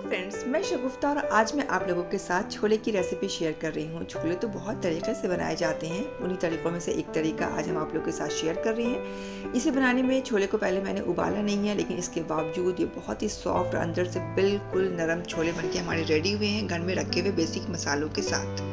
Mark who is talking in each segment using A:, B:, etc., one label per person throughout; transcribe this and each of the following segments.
A: Friends, मैं शगुफ्ता और आज मैं आप लोगों के साथ छोले की रेसिपी शेयर कर रही हूँ। छोले तो बहुत तरीके से बनाए जाते हैं, उन्हीं तरीक़ों में से एक तरीका आज हम आप लोगों के साथ शेयर कर रहे हैं। इसे बनाने में छोले को पहले मैंने उबाला नहीं है, लेकिन इसके बावजूद ये बहुत ही सॉफ्ट और अंदर से बिल्कुल नरम छोले बनके हमारे रेडी हुए हैं घर में रखे हुए बेसिक मसालों के साथ।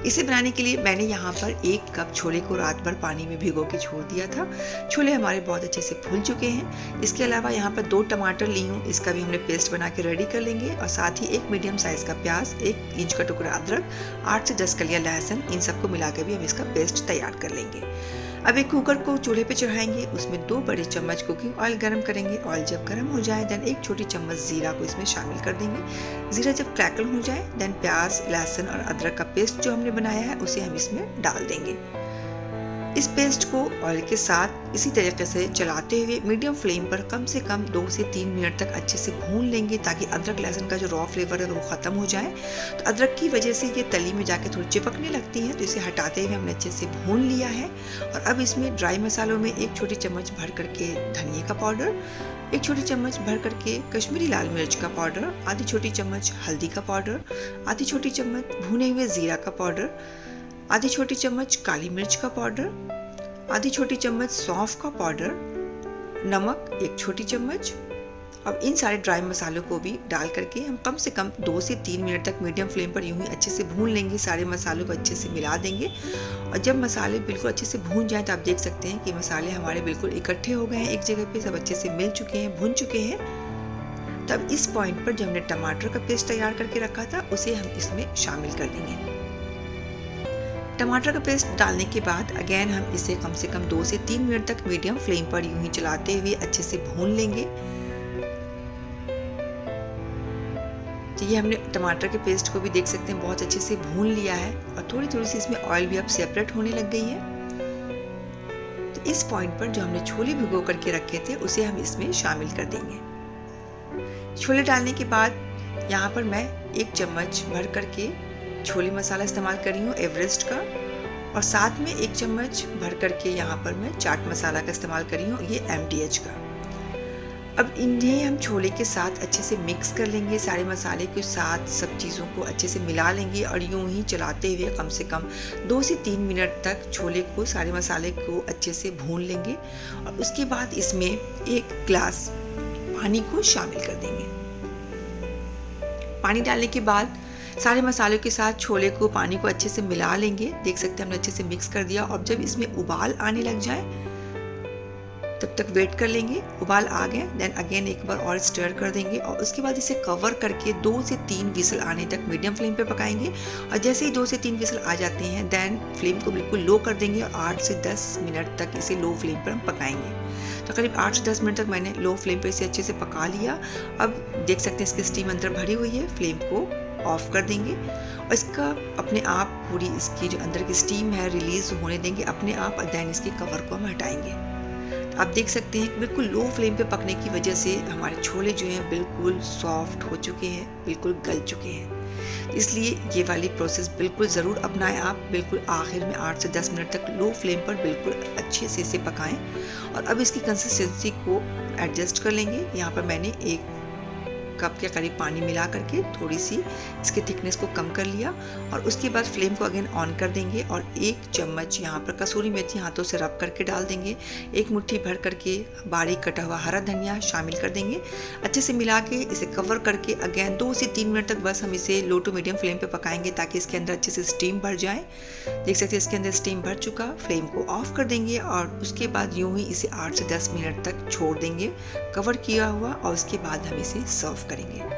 A: इसे बनाने के लिए मैंने यहाँ पर 1 कप छोले को रात भर पानी में भिगो के छोड़ दिया था। छोले हमारे बहुत अच्छे से फूल चुके हैं। इसके अलावा यहाँ पर 2 टमाटर ली हूँ, इसका भी हमने पेस्ट बना के रेडी कर लेंगे और साथ ही 1 मीडियम साइज़ का प्याज, 1 इंच का टुकड़ा अदरक, 8 से 10 कलियाँ लहसुन, इन सबको मिला के भी हम इसका पेस्ट तैयार कर लेंगे। अब एक कुकर को चूल्हे पे चढ़ाएंगे, उसमें 2 बड़े चम्मच कुकिंग ऑयल गरम करेंगे। ऑयल जब गरम हो जाए देन 1 छोटी चम्मच जीरा को इसमें शामिल कर देंगे। जीरा जब क्रैकल हो जाए देन प्याज, लहसुन और अदरक का पेस्ट जो हमने बनाया है उसे हम इसमें डाल देंगे। इस पेस्ट को ऑयल के साथ इसी तरीके से चलाते हुए मीडियम फ्लेम पर कम से कम 2 से 3 मिनट तक अच्छे से भून लेंगे, ताकि अदरक लहसुन का जो रॉ फ्लेवर है वो ख़त्म हो जाए। तो अदरक की वजह से ये तली में जाके थोड़ी चिपकने लगती है, तो इसे हटाते हुए हमने अच्छे से भून लिया है। और अब इसमें ड्राई मसालों में 1 छोटी चम्मच भर करके धनिए का पाउडर, 1 छोटी चम्मच भर करके कश्मीरी लाल मिर्च का पाउडर, आधी छोटी चम्मच हल्दी का पाउडर, आधी छोटी चम्मच भुने हुए ज़ीरा का पाउडर, आधी छोटी चम्मच काली मिर्च का पाउडर, आधी छोटी चम्मच सौंफ का पाउडर, नमक 1 छोटी चम्मच। अब इन सारे ड्राई मसालों को भी डाल करके हम कम से कम 2 से 3 मिनट तक मीडियम फ्लेम पर यूं ही अच्छे से भून लेंगे। सारे मसालों को अच्छे से मिला देंगे और जब मसाले बिल्कुल अच्छे से भून जाएं तो आप देख सकते हैं कि मसाले हमारे बिल्कुल इकट्ठे हो गए हैं, एक जगह पे सब अच्छे से मिल चुके हैं, भून चुके हैं। तब इस पॉइंट पर जो हमने टमाटर का पेस्ट तैयार करके रखा था उसे हम इसमें शामिल कर देंगे। टमाटर का पेस्ट डालने के बाद अगेन हम इसे कम से कम 2 से 3 मिनट तक मीडियम फ्लेम पर यूं ही चलाते हुए अच्छे से भून लेंगे। तो ये हमने टमाटर के पेस्ट को भी देख सकते हैं बहुत अच्छे से भून लिया है और थोड़ी थोड़ी सी इसमें ऑयल भी अब सेपरेट होने लग गई है। तो इस पॉइंट पर जो हमने छोले भिगो करके रखे थे उसे हम इसमें शामिल कर देंगे। छोले डालने के बाद यहाँ पर मैं 1 चम्मच भर करके छोले मसाला इस्तेमाल कर रही हूँ एवरेस्ट का, और साथ में 1 चम्मच भर करके यहाँ पर मैं चाट मसाला का इस्तेमाल कर रही हूँ, ये MDH का। अब इन्हें हम छोले के साथ अच्छे से मिक्स कर लेंगे, सारे मसाले के साथ सब चीज़ों को अच्छे से मिला लेंगे और यूं ही चलाते हुए कम से कम 2 से 3 मिनट तक छोले को, सारे मसाले को अच्छे से भून लेंगे। और उसके बाद इसमें 1 गिलास पानी को शामिल कर देंगे। पानी डालने के बाद सारे मसालों के साथ छोले को, पानी को अच्छे से मिला लेंगे। देख सकते हैं हमने अच्छे से मिक्स कर दिया और जब इसमें उबाल आने लग जाए तब तक वेट कर लेंगे। उबाल आ गए देन अगेन एक बार और स्टर कर देंगे और उसके बाद इसे कवर करके 2 से 3 विसल आने तक मीडियम फ्लेम पे पकाएंगे। और जैसे ही 2 से 3 विसल आ जाते हैं देन फ्लेम को बिल्कुल लो कर देंगे और 8 से 10 मिनट तक इसे लो फ्लेम पर हम पकाएंगे। तो करीब 8 से 10 मिनट तक मैंने लो फ्लेम पर इसे अच्छे से पका लिया। अब देख सकते हैं इसकी स्टीम अंदर भरी हुई है, फ्लेम को ऑफ कर देंगे और इसका अपने आप पूरी इसकी जो अंदर की स्टीम है रिलीज होने देंगे अपने आप। देन इसके कवर को हम हटाएंगे। तो आप देख सकते हैं बिल्कुल लो फ्लेम पे पकने की वजह से हमारे छोले जो हैं बिल्कुल सॉफ्ट हो चुके हैं, बिल्कुल गल चुके हैं। इसलिए ये वाली प्रोसेस बिल्कुल ज़रूर अपनाएं आप। बिल्कुल आखिर में 8 से 10 मिनट तक लो फ्लेम पर बिल्कुल अच्छे से इसे पकाएं। और अब इसकी कंसिस्टेंसी को एडजस्ट कर लेंगे। यहाँ पर मैंने 1 कप के करीब पानी मिला करके थोड़ी सी इसके थिकनेस को कम कर लिया और उसके बाद फ्लेम को अगेन ऑन कर देंगे और 1 चम्मच यहाँ पर कसूरी मेथी हाथों से रब करके डाल देंगे। 1 मुट्ठी भर करके बारीक कटा हुआ हरा धनिया शामिल कर देंगे। अच्छे से मिला के इसे कवर करके अगेन 2 से 3 मिनट तक बस हम इसे लो टू मीडियम फ्लेम पे पकाएंगे ताकि इसके अंदर अच्छे से स्टीम भर जाए। देख सकते हैं इसके अंदर स्टीम भर चुका। फ्लेम को ऑफ कर देंगे और उसके बाद यूँ ही इसे 8 से 10 मिनट तक छोड़ देंगे कवर किया हुआ और उसके बाद हम इसे सर्व करेंगे।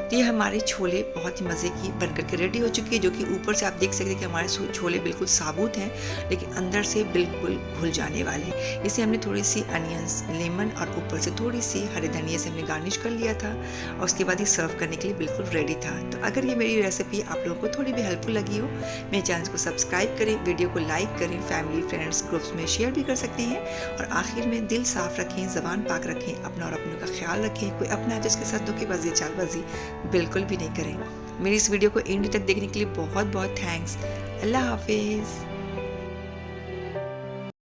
A: तो ये हमारे छोले बहुत ही मज़े की बन करके रेडी हो चुकी है, जो कि ऊपर से आप देख सकते हैं कि हमारे छोले बिल्कुल साबुत हैं लेकिन अंदर से बिल्कुल घुल जाने वाले। इसे हमने थोड़ी सी अनियंस, लेमन और ऊपर से थोड़ी सी हरे धनिया से हमने गार्निश कर लिया था और उसके बाद ये सर्व करने के लिए बिल्कुल रेडी था। तो अगर ये मेरी रेसिपी आप लोगों को थोड़ी भी हेल्पफुल लगी हो, मेरे चैनल को सब्सक्राइब करें, वीडियो को लाइक करें, फैमिली फ्रेंड्स ग्रुप्स में शेयर भी कर सकते हैं। और आखिर में दिल साफ़ रखें, ज़बान पाक रखें, अपना और अपनों का ख्याल रखें। कोई अपना है तो उसके साथ धोखेबाजी, चालबाजी बिल्कुल भी नहीं करें। मेरी इस वीडियो को एंड तक देखने के लिए बहुत बहुत थैंक्स। अल्लाह हाफिज़।